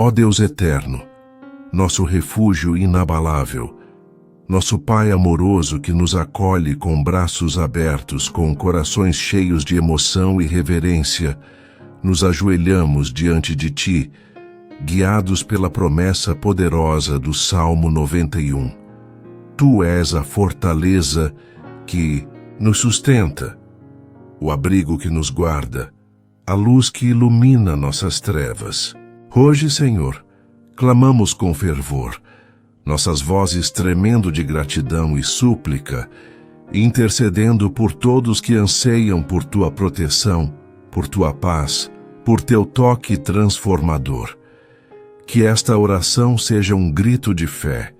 Ó Deus eterno, nosso refúgio inabalável, nosso Pai amoroso que nos acolhe com braços abertos, com corações cheios de emoção e reverência, nos ajoelhamos diante de Ti, guiados pela promessa poderosa do Salmo 91. Tu és a fortaleza que nos sustenta, o abrigo que nos guarda, a luz que ilumina nossas trevas. Hoje, Senhor, clamamos com fervor, nossas vozes tremendo de gratidão e súplica, intercedendo por todos que anseiam por Tua proteção, por Tua paz, por Teu toque transformador. Que esta oração seja um grito de fé,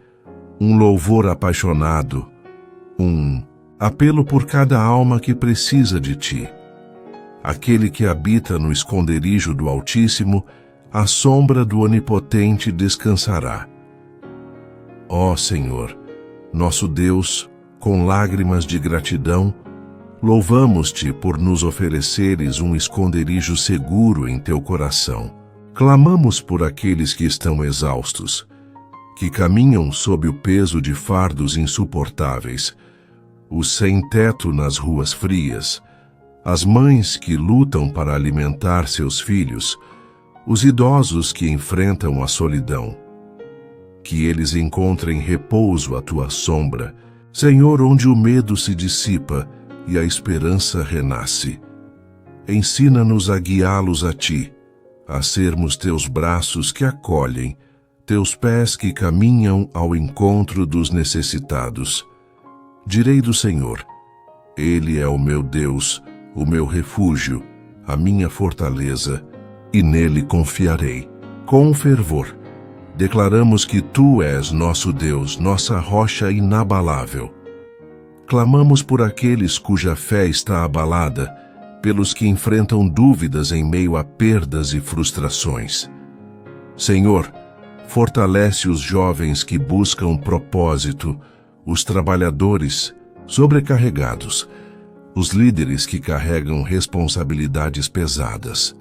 um louvor apaixonado, um apelo por cada alma que precisa de Ti. Aquele que habita no esconderijo do Altíssimo, à sombra do Onipotente descansará. Ó Senhor, nosso Deus, com lágrimas de gratidão, louvamos-Te por nos ofereceres um esconderijo seguro em Teu coração. Clamamos por aqueles que estão exaustos, que caminham sob o peso de fardos insuportáveis, os sem-teto nas ruas frias, as mães que lutam para alimentar seus filhos, os idosos que enfrentam a solidão. Que eles encontrem repouso à Tua sombra, Senhor, onde o medo se dissipa e a esperança renasce. Ensina-nos a guiá-los a Ti, a sermos Teus braços que acolhem, Teus pés que caminham ao encontro dos necessitados. Direi do Senhor: Ele é o meu Deus, o meu refúgio, a minha fortaleza, e nele confiarei. Com fervor, declaramos que Tu és nosso Deus, nossa rocha inabalável. Clamamos por aqueles cuja fé está abalada, pelos que enfrentam dúvidas em meio a perdas e frustrações. Senhor, fortalece os jovens que buscam propósito, os trabalhadores sobrecarregados, os líderes que carregam responsabilidades pesadas.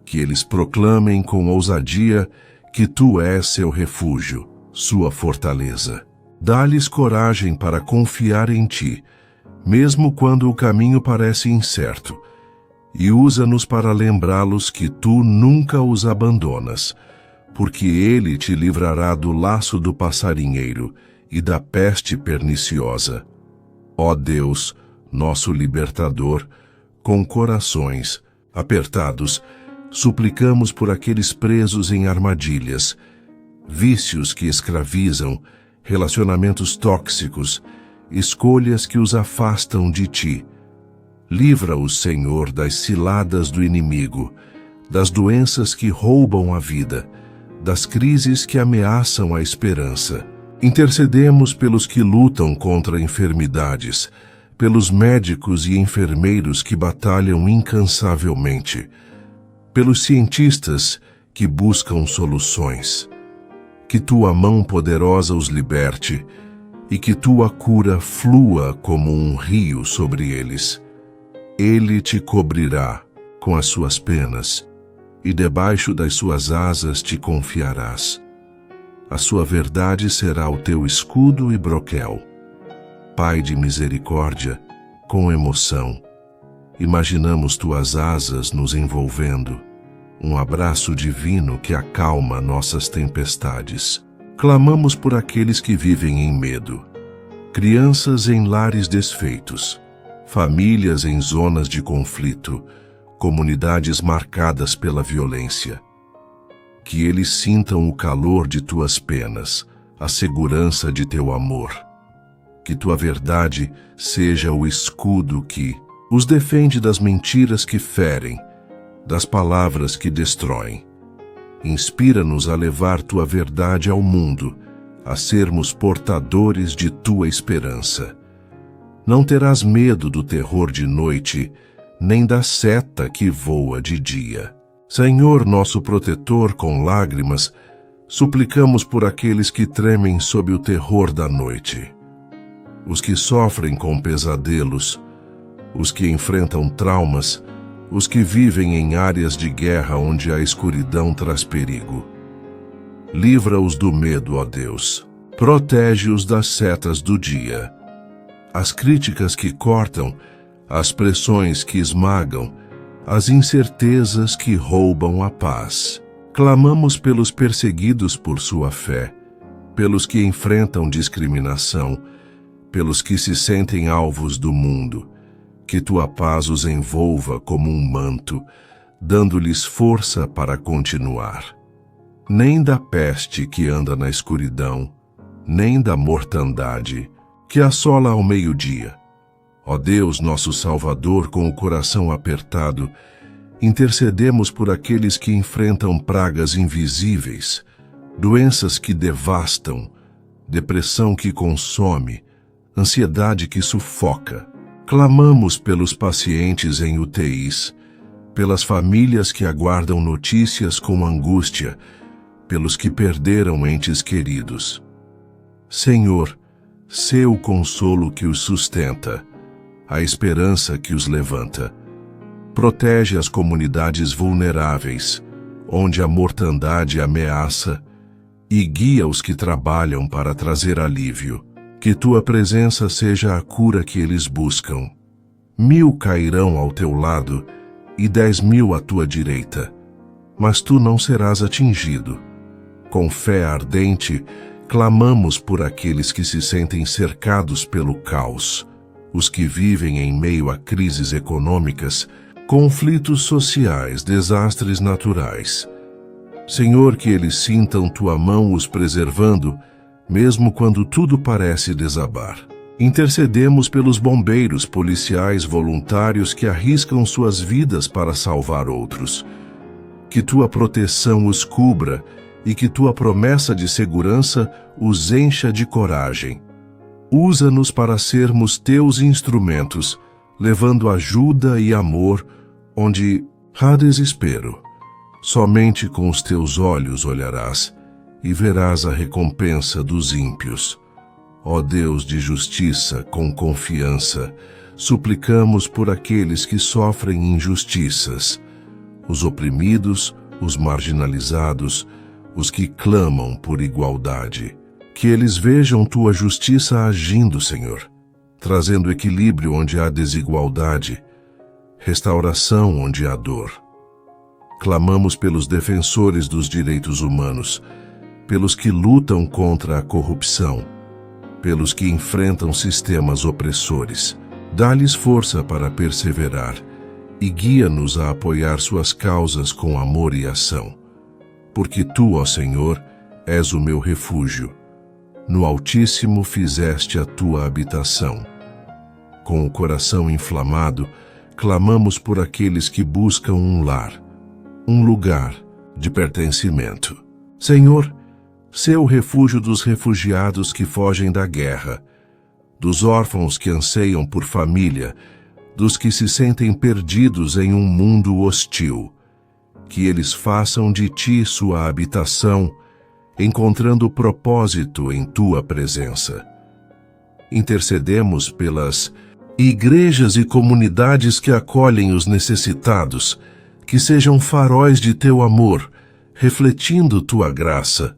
Que eles proclamem com ousadia que Tu és seu refúgio, sua fortaleza. Dá-lhes coragem para confiar em Ti, mesmo quando o caminho parece incerto, e usa-nos para lembrá-los que Tu nunca os abandonas, porque Ele Te livrará do laço do passarinheiro e da peste perniciosa. Ó Deus, nosso libertador, com corações apertados, suplicamos por aqueles presos em armadilhas, vícios que escravizam, relacionamentos tóxicos, escolhas que os afastam de Ti. Livra-os, Senhor, das ciladas do inimigo, das doenças que roubam a vida, das crises que ameaçam a esperança. Intercedemos pelos que lutam contra enfermidades, pelos médicos e enfermeiros que batalham incansavelmente, pelos cientistas que buscam soluções. Que Tua mão poderosa os liberte e que Tua cura flua como um rio sobre eles. Ele Te cobrirá com as Suas penas e debaixo das Suas asas Te confiarás. A Sua verdade será o Teu escudo e broquel. Pai de misericórdia, com emoção, imaginamos Tuas asas nos envolvendo, um abraço divino que acalma nossas tempestades. Clamamos por aqueles que vivem em medo, crianças em lares desfeitos, famílias em zonas de conflito, comunidades marcadas pela violência. Que eles sintam o calor de Tuas penas, a segurança de Teu amor. Que Tua verdade seja o escudo que os defende das mentiras que ferem, das palavras que destroem. Inspira-nos a levar Tua verdade ao mundo, a sermos portadores de Tua esperança. Não terás medo do terror de noite, nem da seta que voa de dia. Senhor, nosso protetor, com lágrimas, suplicamos por aqueles que tremem sob o terror da noite, os que sofrem com pesadelos, os que enfrentam traumas, os que vivem em áreas de guerra onde a escuridão traz perigo. Livra-os do medo, ó Deus. Protege-os das setas do dia. As críticas que cortam, as pressões que esmagam, as incertezas que roubam a paz. Clamamos pelos perseguidos por sua fé, pelos que enfrentam discriminação, pelos que se sentem alvos do mundo. Que tua paz os envolva como um manto, dando-lhes força para continuar. Nem da peste que anda na escuridão, nem da mortandade que assola ao meio-dia. Ó Deus, nosso Salvador, com o coração apertado, intercedemos por aqueles que enfrentam pragas invisíveis, doenças que devastam, depressão que consome, ansiedade que sufoca. Clamamos pelos pacientes em UTIs, pelas famílias que aguardam notícias com angústia, pelos que perderam entes queridos. Senhor, sê o consolo que os sustenta, a esperança que os levanta. Protege as comunidades vulneráveis, onde a mortandade ameaça, e guia os que trabalham para trazer alívio. Que tua presença seja a cura que eles buscam. 1000 cairão ao teu lado e 10.000 à tua direita, mas tu não serás atingido. Com fé ardente, clamamos por aqueles que se sentem cercados pelo caos, os que vivem em meio a crises econômicas, conflitos sociais, desastres naturais. Senhor, que eles sintam tua mão os preservando, mesmo quando tudo parece desabar. Intercedemos pelos bombeiros, policiais, voluntários que arriscam suas vidas para salvar outros. Que tua proteção os cubra e que tua promessa de segurança os encha de coragem. Usa-nos para sermos teus instrumentos, levando ajuda e amor onde há desespero. Somente com os teus olhos olharás e verás a recompensa dos ímpios. Ó Deus de justiça, com confiança, suplicamos por aqueles que sofrem injustiças, os oprimidos, os marginalizados, os que clamam por igualdade. Que eles vejam tua justiça agindo, Senhor, trazendo equilíbrio onde há desigualdade, restauração onde há dor. Clamamos pelos defensores dos direitos humanos, pelos que lutam contra a corrupção, pelos que enfrentam sistemas opressores. Dá-lhes força para perseverar e guia-nos a apoiar suas causas com amor e ação. Porque tu, ó Senhor, és o meu refúgio. No Altíssimo fizeste a tua habitação. Com o coração inflamado, clamamos por aqueles que buscam um lar, um lugar de pertencimento. Senhor, sê o refúgio dos refugiados que fogem da guerra, dos órfãos que anseiam por família, dos que se sentem perdidos em um mundo hostil. Que eles façam de ti sua habitação, encontrando propósito em tua presença. Intercedemos pelas igrejas e comunidades que acolhem os necessitados, que sejam faróis de teu amor, refletindo tua graça.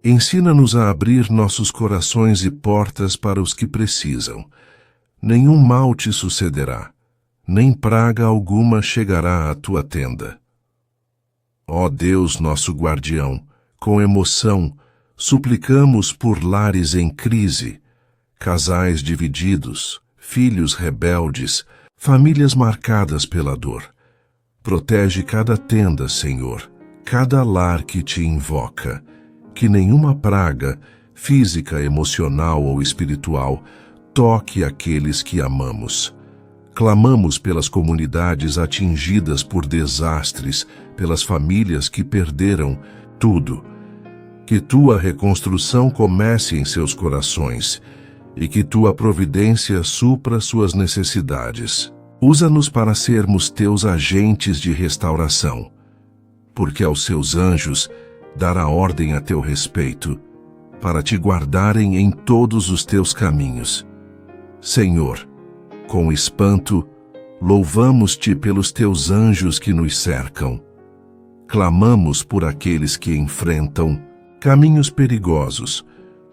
Ensina-nos a abrir nossos corações e portas para os que precisam. Nenhum mal te sucederá, nem praga alguma chegará à tua tenda. Ó Deus, nosso guardião, com emoção, suplicamos por lares em crise, casais divididos, filhos rebeldes, famílias marcadas pela dor. Protege cada tenda, Senhor, cada lar que te invoca, que nenhuma praga, física, emocional ou espiritual, toque aqueles que amamos. Clamamos pelas comunidades atingidas por desastres, pelas famílias que perderam tudo. Que tua reconstrução comece em seus corações e que tua providência supra suas necessidades. Usa-nos para sermos teus agentes de restauração, porque aos seus anjos dará ordem a teu respeito, para te guardarem em todos os teus caminhos. Senhor, com espanto, louvamos-te pelos teus anjos que nos cercam. Clamamos por aqueles que enfrentam caminhos perigosos,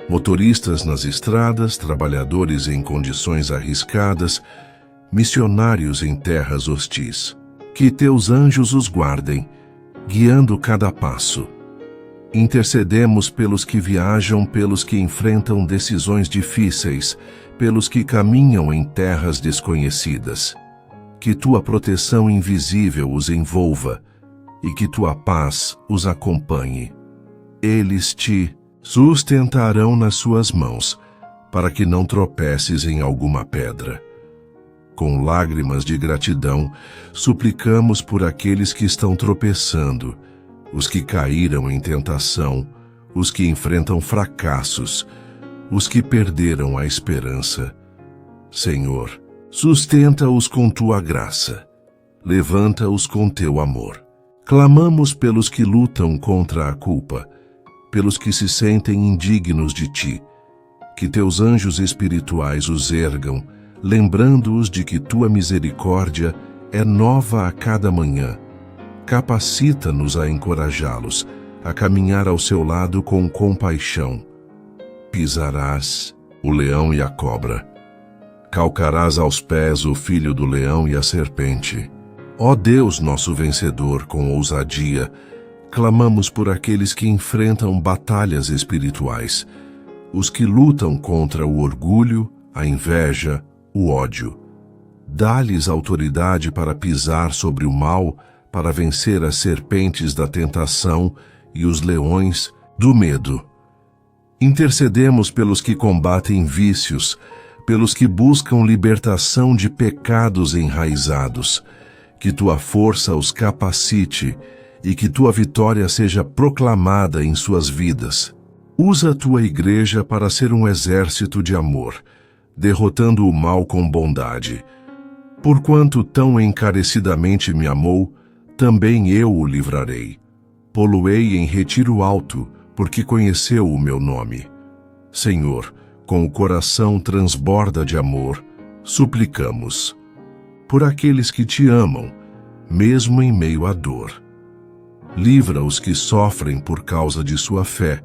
motoristas nas estradas, trabalhadores em condições arriscadas, missionários em terras hostis. Que teus anjos os guardem, guiando cada passo. Intercedemos pelos que viajam, pelos que enfrentam decisões difíceis, pelos que caminham em terras desconhecidas. Que tua proteção invisível os envolva e que tua paz os acompanhe. Eles te sustentarão nas suas mãos, para que não tropeces em alguma pedra. Com lágrimas de gratidão, suplicamos por aqueles que estão tropeçando, os que caíram em tentação, os que enfrentam fracassos, os que perderam a esperança. Senhor, sustenta-os com tua graça, levanta-os com teu amor. Clamamos pelos que lutam contra a culpa, pelos que se sentem indignos de ti. Que teus anjos espirituais os ergam, lembrando-os de que tua misericórdia é nova a cada manhã. Capacita-nos a encorajá-los, a caminhar ao seu lado com compaixão. Pisarás o leão e a cobra. Calcarás aos pés o filho do leão e a serpente. Ó Deus, nosso vencedor, com ousadia, clamamos por aqueles que enfrentam batalhas espirituais, os que lutam contra o orgulho, a inveja, o ódio. Dá-lhes autoridade para pisar sobre o mal, para vencer as serpentes da tentação e os leões do medo. Intercedemos pelos que combatem vícios, pelos que buscam libertação de pecados enraizados. Que tua força os capacite e que tua vitória seja proclamada em suas vidas. Usa a tua igreja para ser um exército de amor, derrotando o mal com bondade. Porquanto tão encarecidamente me amou, também eu o livrarei. Pô-lo-ei em retiro alto, porque conheceu o meu nome. Senhor, com o coração transborda de amor, suplicamos. Por aqueles que te amam, mesmo em meio à dor. Livra os que sofrem por causa de sua fé,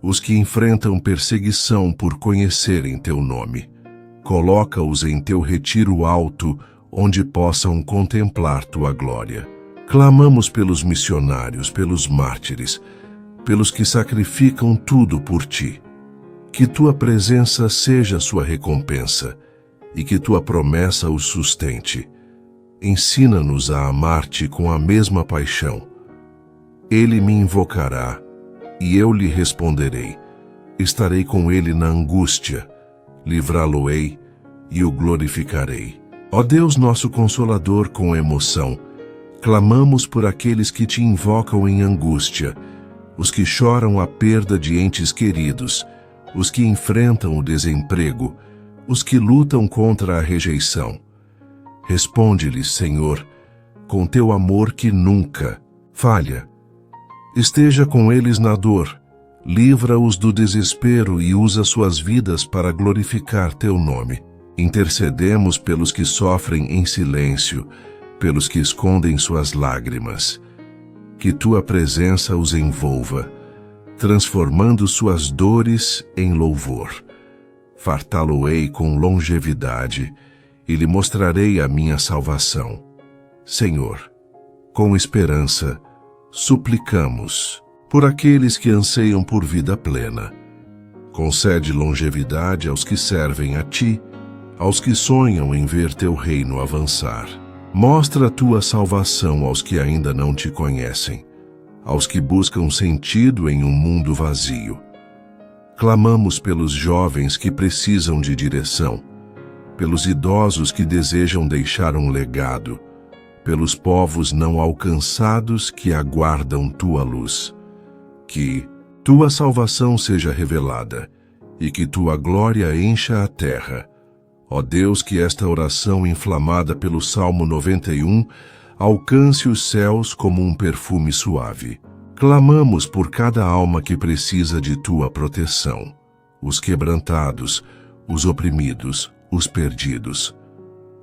os que enfrentam perseguição por conhecerem teu nome. Coloca-os em teu retiro alto, onde possam contemplar tua glória. Clamamos pelos missionários, pelos mártires, pelos que sacrificam tudo por ti. Que tua presença seja sua recompensa e que tua promessa os sustente. Ensina-nos a amar-te com a mesma paixão. Ele me invocará, e eu lhe responderei. Estarei com ele na angústia, livrá-lo-ei e o glorificarei. Ó Deus nosso Consolador, com emoção, clamamos por aqueles que te invocam em angústia, os que choram a perda de entes queridos, os que enfrentam o desemprego, os que lutam contra a rejeição. Responde-lhes, Senhor, com teu amor que nunca falha. Esteja com eles na dor, livra-os do desespero e usa suas vidas para glorificar teu nome. Intercedemos pelos que sofrem em silêncio, pelos que escondem suas lágrimas. Que tua presença os envolva, transformando suas dores em louvor. Fartá-lo-ei com longevidade e lhe mostrarei a minha salvação. Senhor, com esperança, suplicamos por aqueles que anseiam por vida plena. Concede longevidade aos que servem a ti, aos que sonham em ver teu reino avançar. Mostra a tua salvação aos que ainda não te conhecem, aos que buscam sentido em um mundo vazio. Clamamos pelos jovens que precisam de direção, pelos idosos que desejam deixar um legado, pelos povos não alcançados que aguardam tua luz. Que tua salvação seja revelada e que tua glória encha a terra. Ó Deus, que esta oração inflamada pelo Salmo 91 alcance os céus como um perfume suave. Clamamos por cada alma que precisa de tua proteção, os quebrantados, os oprimidos, os perdidos.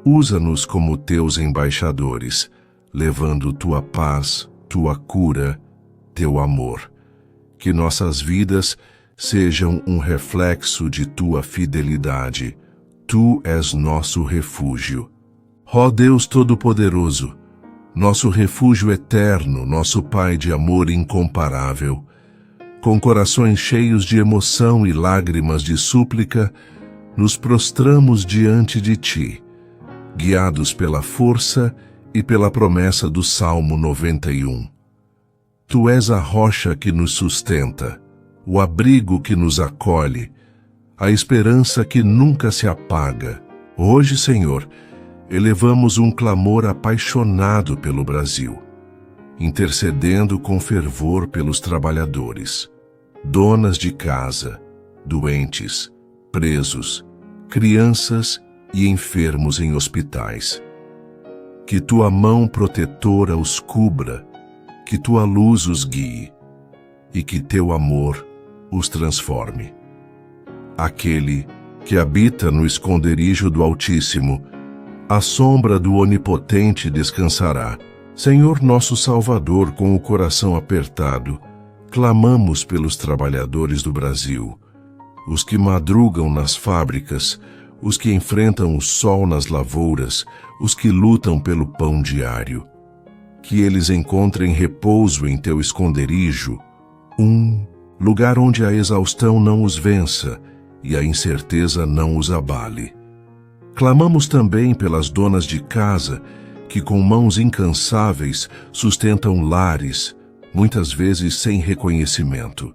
Usa-nos como teus embaixadores, levando tua paz, tua cura, teu amor. que nossas vidas sejam um reflexo de tua fidelidade. Tu és nosso refúgio. Ó Deus Todo-Poderoso, nosso refúgio eterno, nosso Pai de amor incomparável, com corações cheios de emoção e lágrimas de súplica, nos prostramos diante de Ti, guiados pela força e pela promessa do Salmo 91. Tu és a rocha que nos sustenta, o abrigo que nos acolhe, a esperança que nunca se apaga. Hoje, Senhor, elevamos um clamor apaixonado pelo Brasil, intercedendo com fervor pelos trabalhadores, donas de casa, doentes, presos, crianças e enfermos em hospitais. Que tua mão protetora os cubra, que tua luz os guie e que teu amor os transforme. Aquele que habita no esconderijo do Altíssimo, à sombra do Onipotente descansará. Senhor nosso Salvador, com o coração apertado, clamamos pelos trabalhadores do Brasil, os que madrugam nas fábricas, os que enfrentam o sol nas lavouras, os que lutam pelo pão diário. Que eles encontrem repouso em teu esconderijo, um lugar onde a exaustão não os vença e a incerteza não os abale. Clamamos também pelas donas de casa que com mãos incansáveis sustentam lares, muitas vezes sem reconhecimento.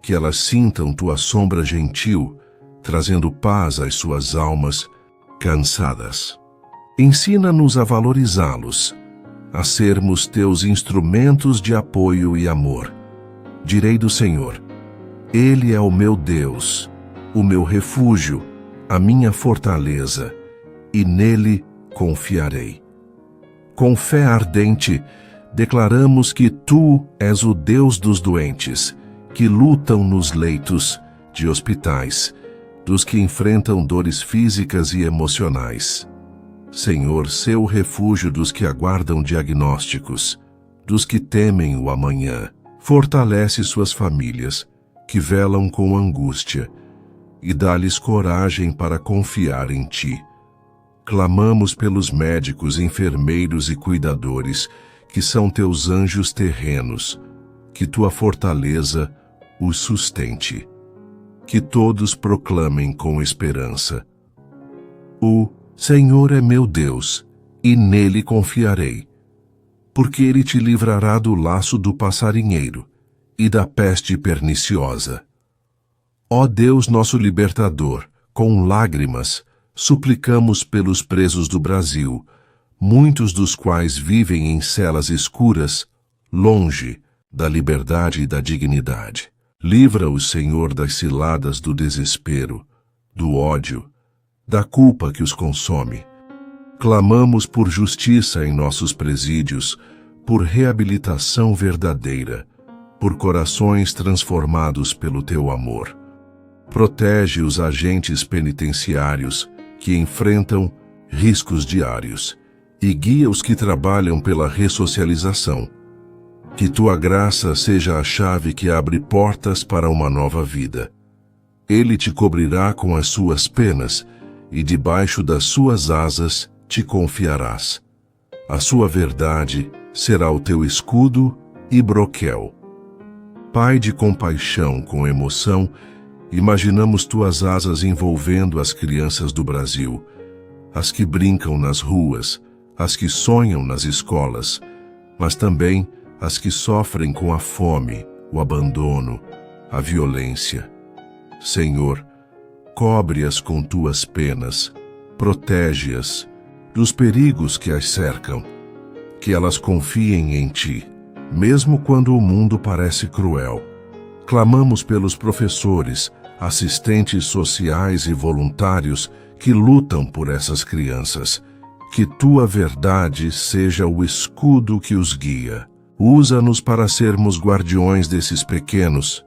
Que elas sintam tua sombra gentil, trazendo paz às suas almas cansadas. Ensina-nos a valorizá-los, a sermos teus instrumentos de apoio e amor. Direi do Senhor: Ele é o meu Deus, o meu refúgio, a minha fortaleza, e nele confiarei. Com fé ardente, declaramos que tu és o Deus dos doentes, que lutam nos leitos de hospitais, dos que enfrentam dores físicas e emocionais. Senhor, sê o refúgio dos que aguardam diagnósticos, dos que temem o amanhã. Fortalece suas famílias, que velam com angústia, e dá-lhes coragem para confiar em Ti. Clamamos pelos médicos, enfermeiros e cuidadores, que são teus anjos terrenos, que tua fortaleza os sustente. Que todos proclamem com esperança: O Senhor é meu Deus, e nele confiarei, porque ele te livrará do laço do passarinheiro e da peste perniciosa. Ó Deus nosso libertador, com lágrimas, suplicamos pelos presos do Brasil, muitos dos quais vivem em celas escuras, longe da liberdade e da dignidade. Livra-os, Senhor, das ciladas do desespero, do ódio, da culpa que os consome. Clamamos por justiça em nossos presídios, por reabilitação verdadeira, por corações transformados pelo teu amor. Protege os agentes penitenciários que enfrentam riscos diários e guia os que trabalham pela ressocialização. Que tua graça seja a chave que abre portas para uma nova vida. Ele te cobrirá com as suas penas e debaixo das suas asas te confiarás. A sua verdade será o teu escudo e broquel. Pai de compaixão com emoção, imaginamos tuas asas envolvendo as crianças do Brasil, as que brincam nas ruas, as que sonham nas escolas, mas também as que sofrem com a fome, o abandono, a violência. Senhor, cobre-as com tuas penas, protege-as dos perigos que as cercam, que elas confiem em ti, mesmo quando o mundo parece cruel. Clamamos pelos professores, assistentes sociais e voluntários que lutam por essas crianças. Que tua verdade seja o escudo que os guia. Usa-nos para sermos guardiões desses pequenos,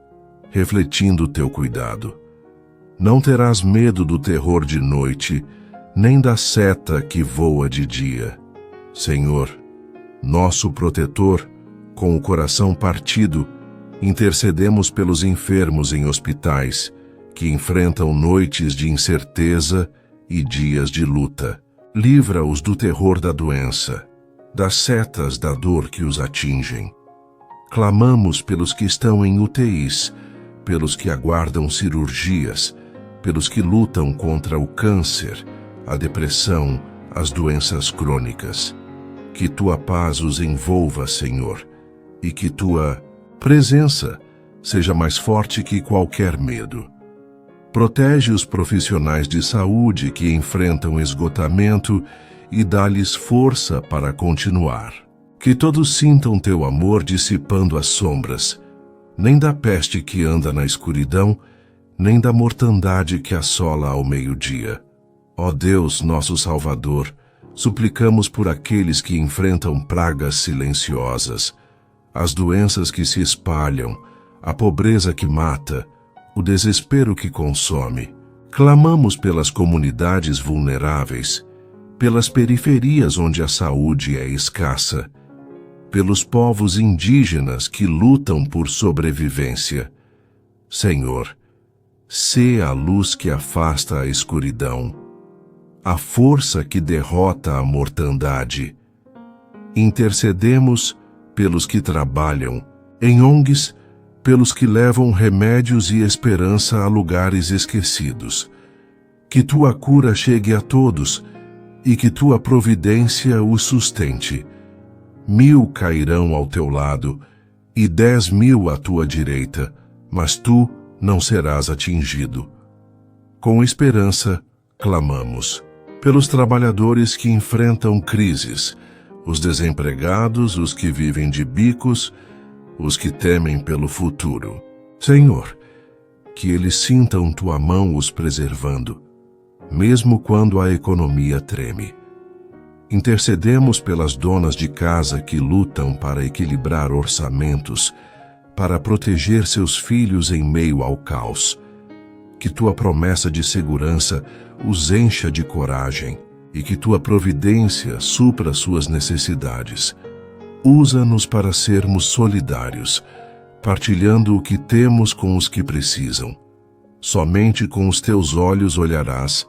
refletindo teu cuidado. Não terás medo do terror de noite, nem da seta que voa de dia. Senhor, nosso protetor, com o coração partido, Intercedemos pelos enfermos em hospitais, que enfrentam noites de incerteza e dias de luta. Livra-os do terror da doença, das setas da dor que os atingem. Clamamos pelos que estão em UTIs, pelos que aguardam cirurgias, pelos que lutam contra o câncer, a depressão, as doenças crônicas. Que tua paz os envolva, Senhor, e que tua presença seja mais forte que qualquer medo. Protege os profissionais de saúde que enfrentam esgotamento e dá-lhes força para continuar. Que todos sintam teu amor dissipando as sombras, nem da peste que anda na escuridão, nem da mortandade que assola ao meio-dia. Ó Deus, nosso Salvador, suplicamos por aqueles que enfrentam pragas silenciosas, as doenças que se espalham, a pobreza que mata, o desespero que consome. Clamamos pelas comunidades vulneráveis, pelas periferias onde a saúde é escassa, pelos povos indígenas que lutam por sobrevivência. Senhor, sê a luz que afasta a escuridão, a força que derrota a mortandade. Intercedemos pelos que trabalham em ONGs, pelos que levam remédios e esperança a lugares esquecidos. Que tua cura chegue a todos e que tua providência os sustente. 1000 cairão ao teu lado e 10.000 à tua direita, mas tu não serás atingido. Com esperança, clamamos pelos trabalhadores que enfrentam crises, os desempregados, os que vivem de bicos, os que temem pelo futuro. Senhor, que eles sintam tua mão os preservando, mesmo quando a economia treme. Intercedemos pelas donas de casa que lutam para equilibrar orçamentos, para proteger seus filhos em meio ao caos. Que tua promessa de segurança os encha de coragem e que tua providência supra suas necessidades. Usa-nos para sermos solidários, partilhando o que temos com os que precisam. Somente com os teus olhos olharás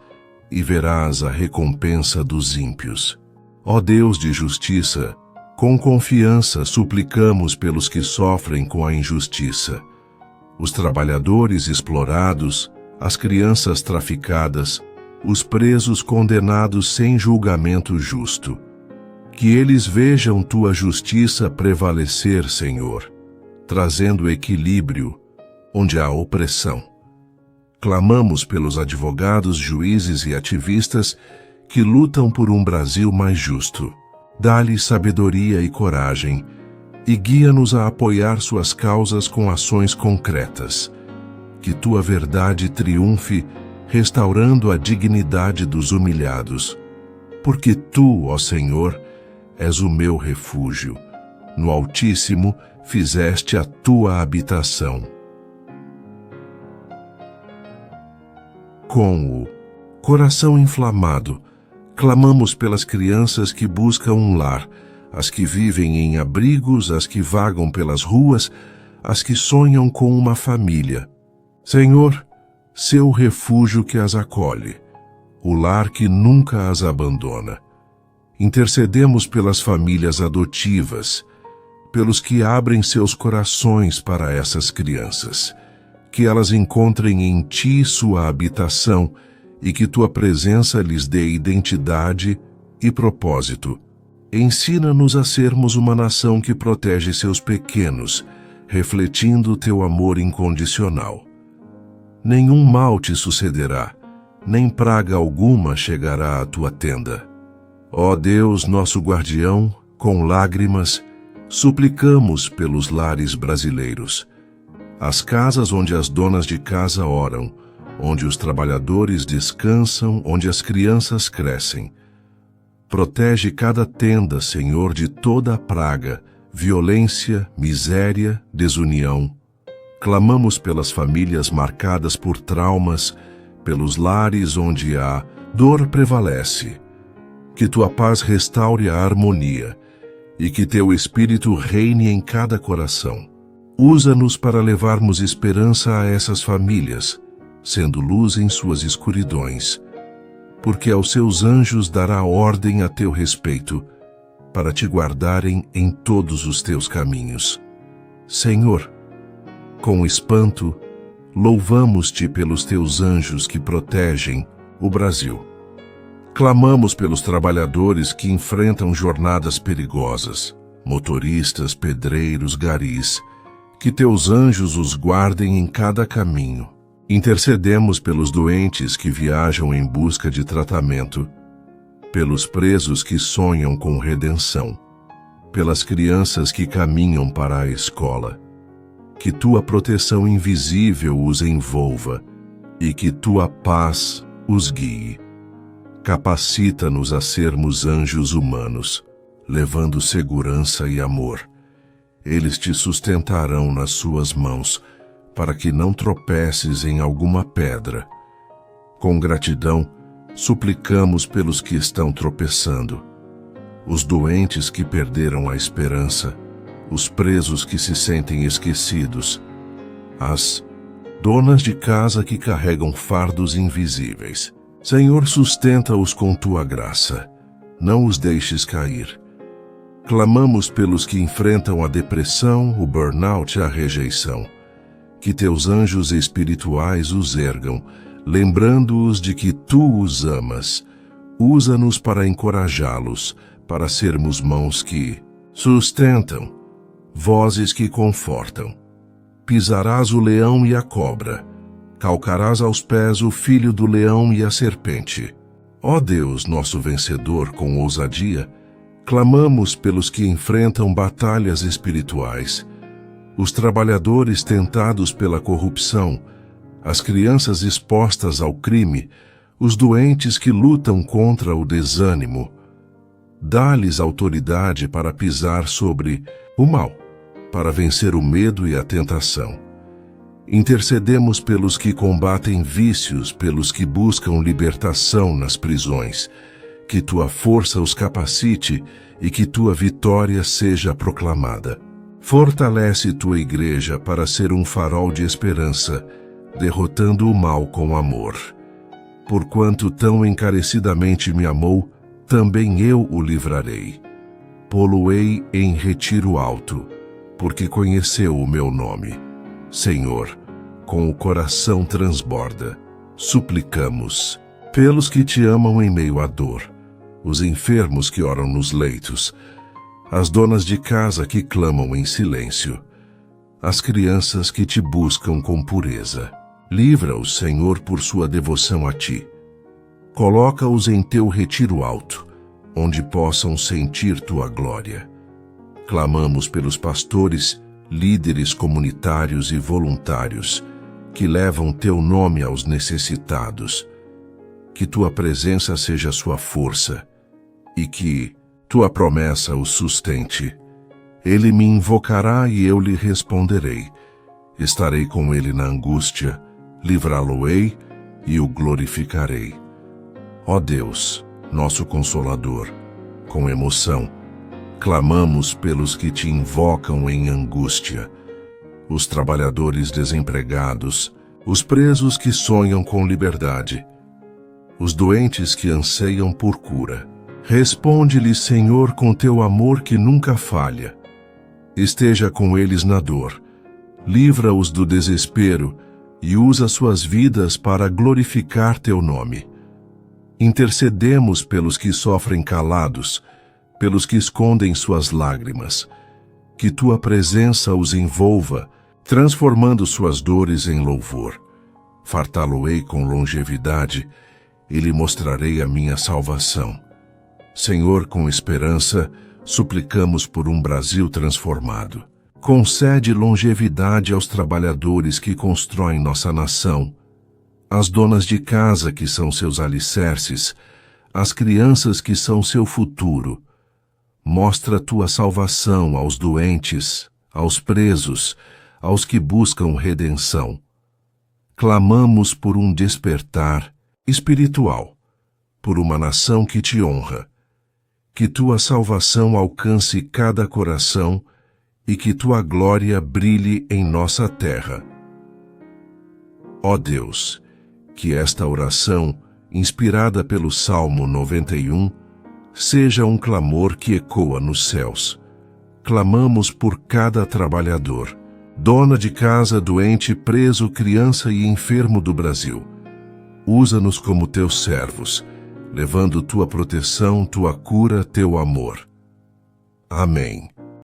e verás a recompensa dos ímpios. Ó Deus de justiça, com confiança suplicamos pelos que sofrem com a injustiça, os trabalhadores explorados, as crianças traficadas, os presos condenados sem julgamento justo. Que eles vejam tua justiça prevalecer, Senhor, trazendo equilíbrio onde há opressão. Clamamos pelos advogados, juízes e ativistas que lutam por um Brasil mais justo. Dá-lhes sabedoria e coragem e guia-nos a apoiar suas causas com ações concretas. Que tua verdade triunfe, restaurando a dignidade dos humilhados. Porque tu, ó Senhor, és o meu refúgio. No Altíssimo fizeste a tua habitação. Com o coração inflamado, clamamos pelas crianças que buscam um lar, as que vivem em abrigos, as que vagam pelas ruas, as que sonham com uma família. Senhor, seu refúgio que as acolhe, o lar que nunca as abandona. Intercedemos pelas famílias adotivas, pelos que abrem seus corações para essas crianças, que elas encontrem em ti sua habitação e que tua presença lhes dê identidade e propósito. Ensina-nos a sermos uma nação que protege seus pequenos, refletindo teu amor incondicional. Nenhum mal te sucederá, nem praga alguma chegará à tua tenda. Ó Deus, nosso guardião, com lágrimas, suplicamos pelos lares brasileiros, as casas onde as donas de casa oram, onde os trabalhadores descansam, onde as crianças crescem. Protege cada tenda, Senhor, de toda a praga, violência, miséria, desunião. Clamamos pelas famílias marcadas por traumas, pelos lares onde a dor prevalece. Que tua paz restaure a harmonia e que teu Espírito reine em cada coração. Usa-nos para levarmos esperança a essas famílias, sendo luz em suas escuridões, porque aos seus anjos dará ordem a teu respeito, para te guardarem em todos os teus caminhos. Senhor, com espanto, louvamos-te pelos teus anjos que protegem o Brasil. Clamamos pelos trabalhadores que enfrentam jornadas perigosas, motoristas, pedreiros, garis, que teus anjos os guardem em cada caminho. Intercedemos pelos doentes que viajam em busca de tratamento, pelos presos que sonham com redenção, pelas crianças que caminham para a escola. Que tua proteção invisível os envolva e que tua paz os guie. Capacita-nos a sermos anjos humanos, levando segurança e amor. Eles te sustentarão nas suas mãos, para que não tropeces em alguma pedra. Com gratidão, suplicamos pelos que estão tropeçando, os doentes que perderam a esperança, os presos que se sentem esquecidos, as donas de casa que carregam fardos invisíveis. Senhor, sustenta-os com tua graça, não os deixes cair. Clamamos pelos que enfrentam a depressão, o burnout e a rejeição. Que teus anjos espirituais os ergam, lembrando-os de que tu os amas. Usa-nos para encorajá-los, para sermos mãos que sustentam, vozes que confortam. Pisarás o leão e a cobra, calcarás aos pés o filho do leão e a serpente. Ó Deus, nosso vencedor, com ousadia, clamamos pelos que enfrentam batalhas espirituais, os trabalhadores tentados pela corrupção, as crianças expostas ao crime, os doentes que lutam contra o desânimo. Dá-lhes autoridade para pisar sobre o mal, para vencer o medo e a tentação. Intercedemos pelos que combatem vícios, pelos que buscam libertação nas prisões. Que tua força os capacite e que tua vitória seja proclamada. Fortalece tua igreja para ser um farol de esperança, derrotando o mal com amor. Porquanto tão encarecidamente me amou, também eu o livrarei. Pô-lo-ei em retiro alto, porque conheceu o meu nome. Senhor, com o coração transborda, suplicamos, pelos que te amam em meio à dor, os enfermos que oram nos leitos, as donas de casa que clamam em silêncio, as crianças que te buscam com pureza. Livra-os, Senhor, por sua devoção a ti. Coloca-os em teu retiro alto, onde possam sentir tua glória. Clamamos pelos pastores, líderes comunitários e voluntários, que levam teu nome aos necessitados. Que tua presença seja sua força, e que tua promessa o sustente. Ele me invocará e eu lhe responderei. Estarei com ele na angústia, livrá-lo-ei e o glorificarei. Ó Deus, nosso Consolador, com emoção, clamamos pelos que te invocam em angústia, os trabalhadores desempregados, os presos que sonham com liberdade, os doentes que anseiam por cura. Responde-lhes, Senhor, com teu amor que nunca falha. Esteja com eles na dor, livra-os do desespero e usa suas vidas para glorificar teu nome. Intercedemos pelos que sofrem calados, pelos que escondem suas lágrimas. Que tua presença os envolva, transformando suas dores em louvor. Fartá-lo-ei com longevidade e lhe mostrarei a minha salvação. Senhor, com esperança, suplicamos por um Brasil transformado. Concede longevidade aos trabalhadores que constroem nossa nação, às donas de casa que são seus alicerces, às crianças que são seu futuro. Mostra tua salvação aos doentes, aos presos, aos que buscam redenção. Clamamos por um despertar espiritual, por uma nação que te honra. Que tua salvação alcance cada coração e que tua glória brilhe em nossa terra. Ó Deus, que esta oração, inspirada pelo Salmo 91, seja um clamor que ecoa nos céus. Clamamos por cada trabalhador, dona de casa, doente, preso, criança e enfermo do Brasil. Usa-nos como teus servos, levando tua proteção, tua cura, teu amor. Amém.